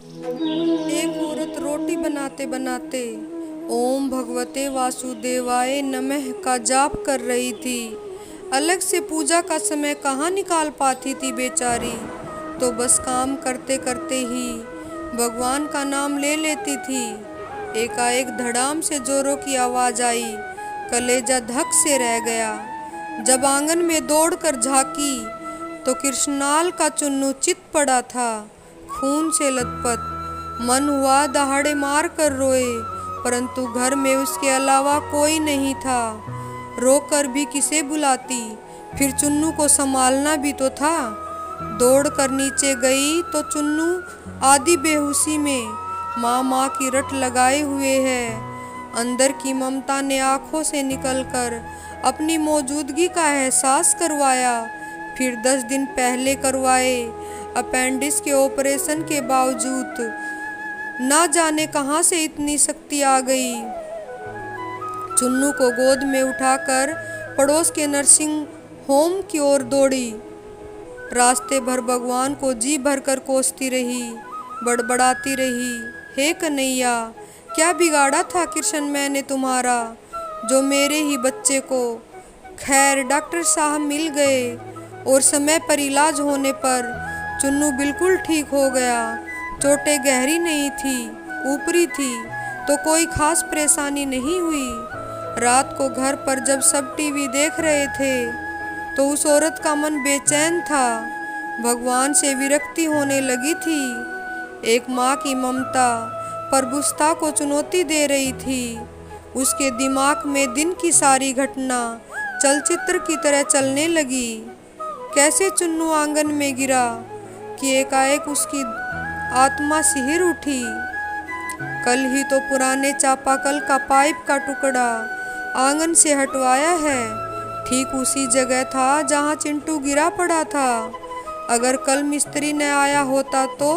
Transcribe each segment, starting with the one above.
एक औरत रोटी बनाते बनाते ओम भगवते वासुदेवाय नमः का जाप कर रही थी। अलग से पूजा का समय कहाँ निकाल पाती थी बेचारी। तो बस काम करते करते ही भगवान का नाम ले लेती थी। एकाएक धड़ाम से जोरों की आवाज़ आई। कलेजा धक से रह गया। जब आंगन में दौड़कर झांकी तो कृष्णाल का चुन्नू चित पड़ा था, खून से लथपथ। मन हुआ दहाड़े मार कर रोए, परंतु घर में उसके अलावा कोई नहीं था। रोकर भी किसे बुलाती, फिर चुन्नू को संभालना भी तो था। दौड़कर नीचे गई तो चुन्नू आधी बेहोशी में माँ माँ की रट लगाए हुए है। अंदर की ममता ने आंखों से निकलकर अपनी मौजूदगी का एहसास करवाया। फिर 10 दिन पहले करवाए अपेंडिक्स के ऑपरेशन के बावजूद ना जाने कहां से इतनी शक्ति आ गई। चुन्नू को गोद में उठाकर पड़ोस के नर्सिंग होम की ओर दौड़ी। रास्ते भर भगवान को जी भरकर कोसती रही, बड़बड़ाती रही, हे कन्हैया, क्या बिगाड़ा था कृष्ण मैंने तुम्हारा, जो मेरे ही बच्चे को। खैर डॉक्टर साहब मिल गए और समय पर इलाज होने पर चुन्नू बिल्कुल ठीक हो गया। चोटें गहरी नहीं थी, ऊपरी थी, तो कोई खास परेशानी नहीं हुई। रात को घर पर जब सब टीवी देख रहे थे तो उस औरत का मन बेचैन था। भगवान से विरक्ति होने लगी थी। एक माँ की ममता प्रभुसत्ता को चुनौती दे रही थी। उसके दिमाग में दिन की सारी घटना चलचित्र की तरह चलने लगी। कैसे चुन्नू आंगन में गिरा कि एकाएक उसकी आत्मा सिहर उठी। कल ही तो पुराने चापाकल का पाइप का टुकड़ा आंगन से हटवाया है, ठीक उसी जगह था जहां चिंटू गिरा पड़ा था। अगर कल मिस्त्री न आया होता तो।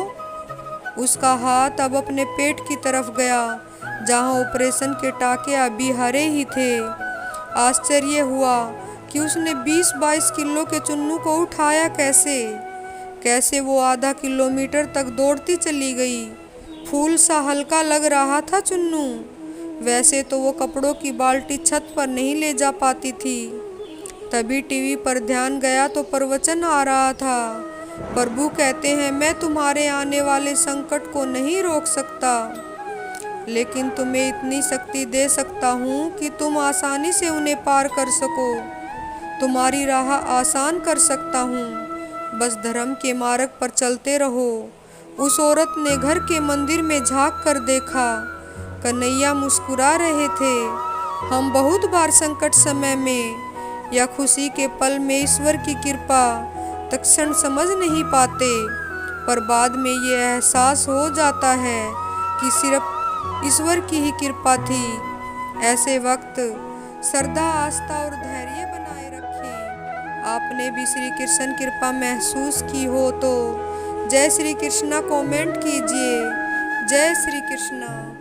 उसका हाथ अब अपने पेट की तरफ गया, जहां ऑपरेशन के टाके अभी हरे ही थे। आश्चर्य हुआ कि उसने 20-22 किलो के चुन्नू को उठाया कैसे वो आधा किलोमीटर तक दौड़ती चली गई। फूल सा हल्का लग रहा था चुन्नू। वैसे तो वो कपड़ों की बाल्टी छत पर नहीं ले जा पाती थी। तभी टीवी पर ध्यान गया तो प्रवचन आ रहा था। प्रभु कहते हैं, मैं तुम्हारे आने वाले संकट को नहीं रोक सकता, लेकिन तुम्हें इतनी शक्ति दे सकता हूँ कि तुम आसानी से उन्हें पार कर सको। तुम्हारी राह आसान कर सकता हूँ, बस धर्म के मार्ग पर चलते रहो। उस औरत ने घर के मंदिर में झांक कर देखा। कन्हैया मुस्कुरा रहे थे। हम बहुत बार संकट समय में या खुशी के पल में ईश्वर की कृपा तत्क्षण समझ नहीं पाते, पर बाद में ये एहसास हो जाता है कि सिर्फ ईश्वर की ही कृपा थी। ऐसे वक्त श्रद्धा, आस्था और धैर्य बनाए रखें। आपने भी श्री कृष्ण कृपा महसूस की हो तो जय श्री कृष्णा कमेंट कीजिए। जय श्री कृष्णा।